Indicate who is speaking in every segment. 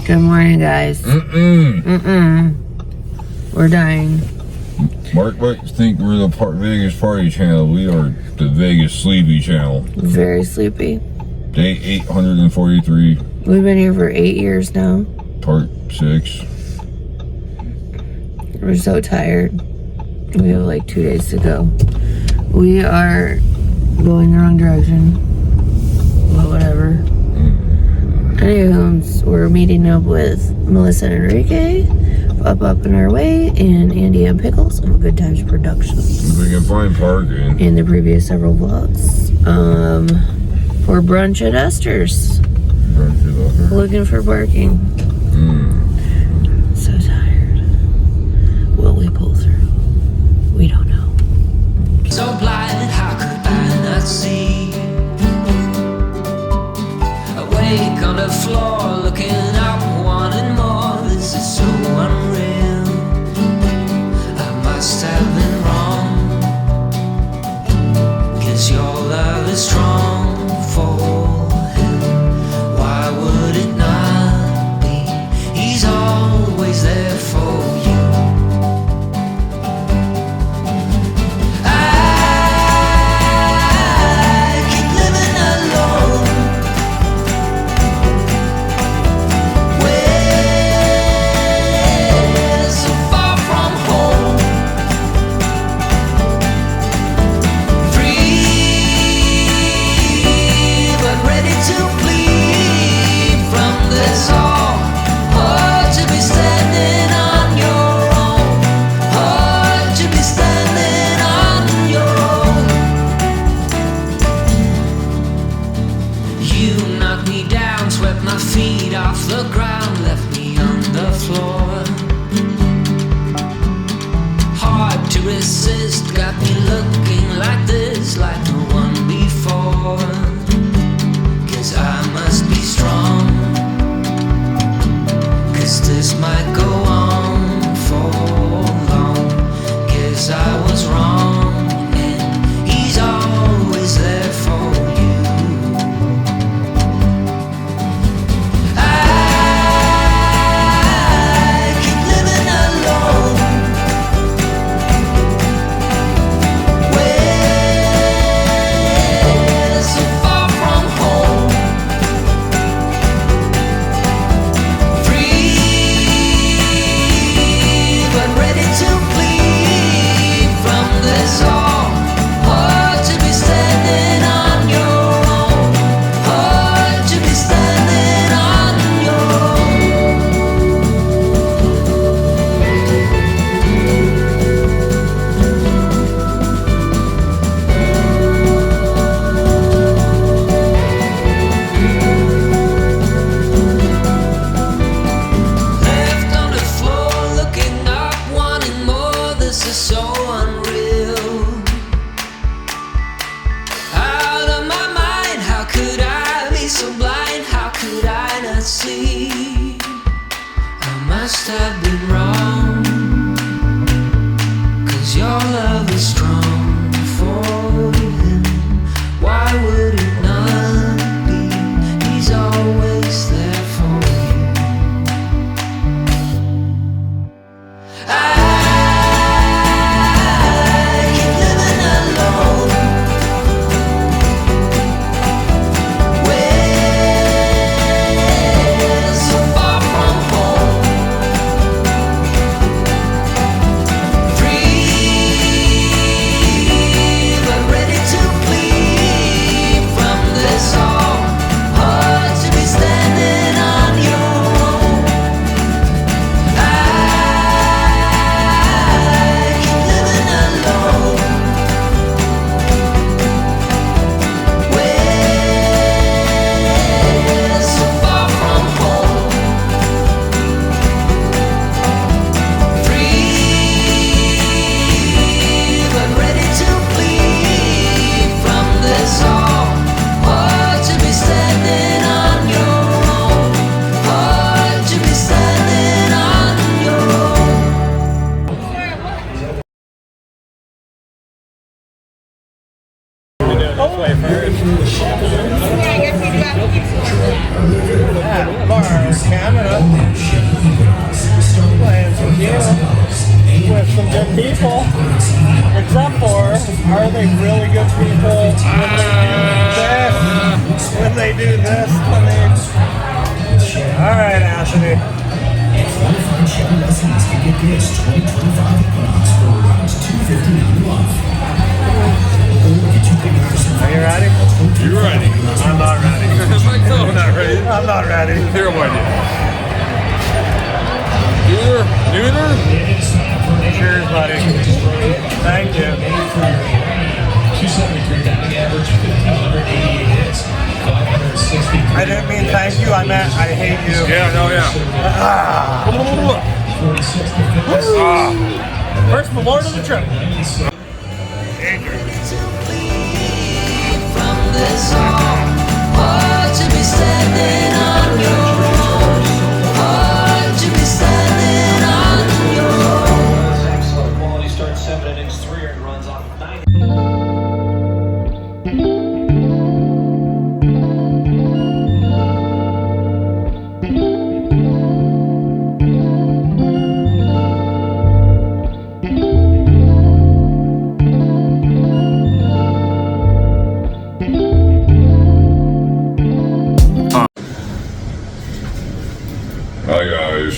Speaker 1: Good morning, guys. We're dying.
Speaker 2: Mark might think we're the Vegas Party Channel. We are the Vegas Sleepy Channel.
Speaker 1: Very sleepy.
Speaker 2: Day 843.
Speaker 1: We've been here for 8 years now.
Speaker 2: Part 6.
Speaker 1: We're so tired. We have like 2 days to go. We are going the wrong direction. Well, whatever. Anywho, we're meeting up with Melissa and Enrique up in our way, and Andy and Pickles of Good Times Productions.
Speaker 2: If we can find parking.
Speaker 1: In the previous several vlogs. For brunch at Esther's. Looking for parking. So tired. Will we pull through? We don't know.
Speaker 3: So blind, how could I not see? Awake on the floor, looking up, wanting more. This is so unreal. I must have been wrong. 'Cause your love is strong for him. Why would it not be? He's always there for you. I keep living alone. We're so far from home. Free, but ready to flee from this all. Hard to be standing on your own. Hard to be standing on your own. You knocked me down, swept my feet off the ground, left me on the floor. Hard to resist, got me looking like this, like no one before. 'Cause I must be strong. 'Cause this might go on for long. 'Cause I was wrong, and he's always there for you. I keep living alone. We're so far from home. Free, but ready to flee from this all. Hard to be standing on your own. Hard to be standing on your own. Left on the floor, looking up, wanting more. This is so unreal. Out of my mind, how could I be so blind? How could I not see? I must have been wrong. 'Cause your love is strong for him. Why would it not be? He's always there for you. I keep living alone. We're so far from home.
Speaker 4: way first. Yeah, bar camera. Playing some deal with some good people. Except for, are they really good people when they do this? Alright, Anthony. Are you ready?
Speaker 2: You ready?
Speaker 4: I'm not ready.
Speaker 2: I'm not ready.
Speaker 4: I'm not ready.
Speaker 2: Here, what Neuter?
Speaker 4: Cheers, buddy. Thank you.
Speaker 5: 273 batting average, 1,588 hits, 560.
Speaker 4: I didn't mean thank you, I meant I hate you.
Speaker 2: Yeah, no, yeah.
Speaker 5: 46 to 56.
Speaker 4: First reward of the trip.
Speaker 3: From this all, or to be standing on your own, or to be standing on your own.
Speaker 5: Excellent quality start, 7 innings, 3 earned runs off of 9.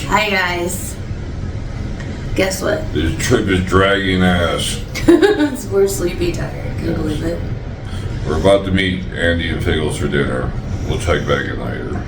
Speaker 1: Hi guys. Guess what?
Speaker 2: This trip is dragging ass.
Speaker 1: We're sleepy tired. Can you believe it?
Speaker 2: We're about to meet Andy and Pickles for dinner. We'll check back in later.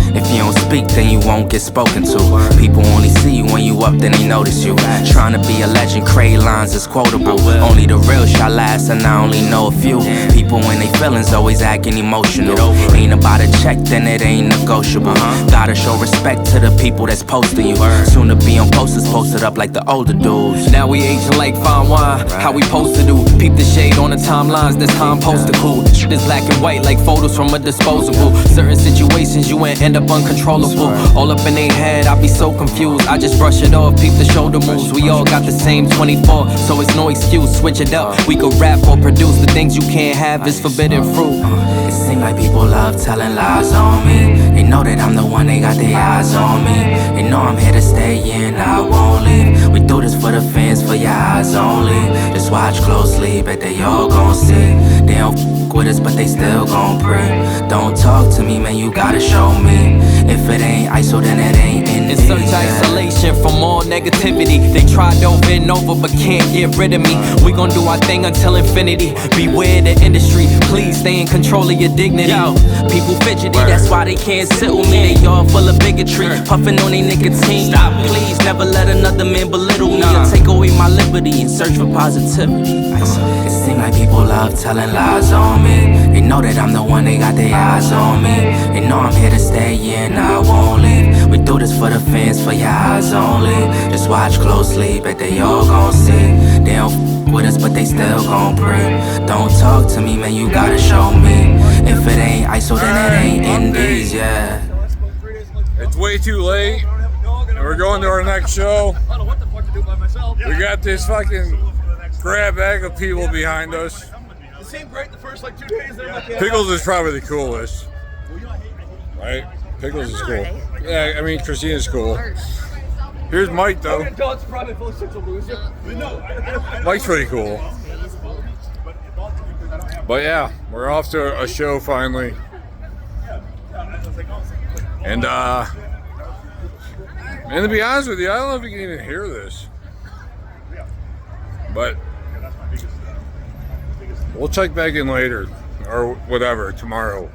Speaker 6: If you don't speak, then you won't get spoken to. People only see you when you up, then they notice you. Trying to be a legend, create lines is quotable. Only the real shall last, and I only know a few. People when they feelings always acting emotional. Ain't about a check, then it ain't negotiable. Gotta show respect to the people that's posting you. Soon to be on posters posted up like the older dudes.
Speaker 7: Now we aging like fine wine, how we supposed to do. Peep the shade on the timelines, that's how I'm supposed to cool. Shit is black and white like photos from a disposable. Certain situations you ain't end up uncontrollable. All up in their head, I be so confused. I just brush it off, peep the shoulder moves. We all got the same 24, so it's no excuse. Switch it up, we could rap or produce. The things you can't have is forbidden fruit.
Speaker 6: It seems like people love telling lies on me. They know that I'm the one, they got their eyes on me. They know I'm here to stay, yeah, and I won't leave. We do this for the fans, for your eyes only. Just watch closely, bet they all gon' see. They don't f with us, but they still gon' pray. Don't talk to me, man, you gotta show me. If it ain't ISO, then it ain't in
Speaker 7: In search isolation from all negativity. They tried over and over but can't get rid of me. We gon' do our thing until infinity. Beware the industry, please stay in control of your dignity. Yo, people fidgety, that's why they can't sit with me. They all full of bigotry, puffin' on their nicotine. Stop, please, never let another man belittle me or take away my liberty and search for positivity.
Speaker 6: It seems like people love telling lies on me. They know that I'm the one, they got their eyes on me. They know I'm here to stay, yeah, and I won't leave. We do this for the fans, for your eyes only. Just watch closely, bet they all gon' see. They don't f with us, but they still gon' pray. Don't talk to me, man, you gotta show me. If it ain't ISO, then it ain't indies, yeah.
Speaker 2: It's way too late. And we're going to our next show. We got this fucking grab bag of people behind us.
Speaker 4: It seemed great the first like 2 days there.
Speaker 2: Pickles is probably the coolest. Right? Pickles is cool. Yeah, I mean, Christina's cool. Here's Mike, though. Mike's pretty cool. But yeah, we're off to a show finally. And to be honest with you, I don't know if you can even hear this. But we'll check back in later, or whatever, tomorrow.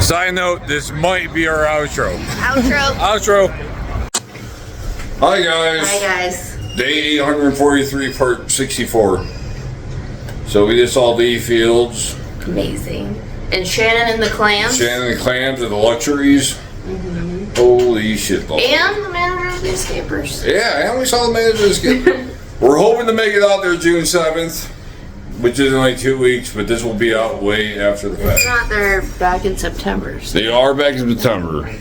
Speaker 2: Side note, this might be our outro.
Speaker 1: Outro.
Speaker 2: Hi guys.
Speaker 1: Hi guys.
Speaker 2: Day 843, part 64. So we just saw the fields.
Speaker 1: Amazing. And Shannon and the Clams.
Speaker 2: Shannon and Clams at the Luxuries. Holy shit. Balls.
Speaker 1: And the manager of the Escapers.
Speaker 2: Yeah, and we saw the manager of the Escapers. We're hoping to make it out there June 7th, which is in like 2 weeks, but this will be out way after the
Speaker 1: It's
Speaker 2: fact.
Speaker 1: not, they're back in September. So.
Speaker 2: They are back in September.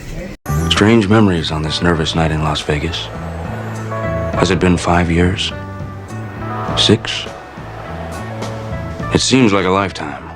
Speaker 8: Strange memories on this nervous night in Las Vegas. Has it been 5 years? 6? It seems like a lifetime.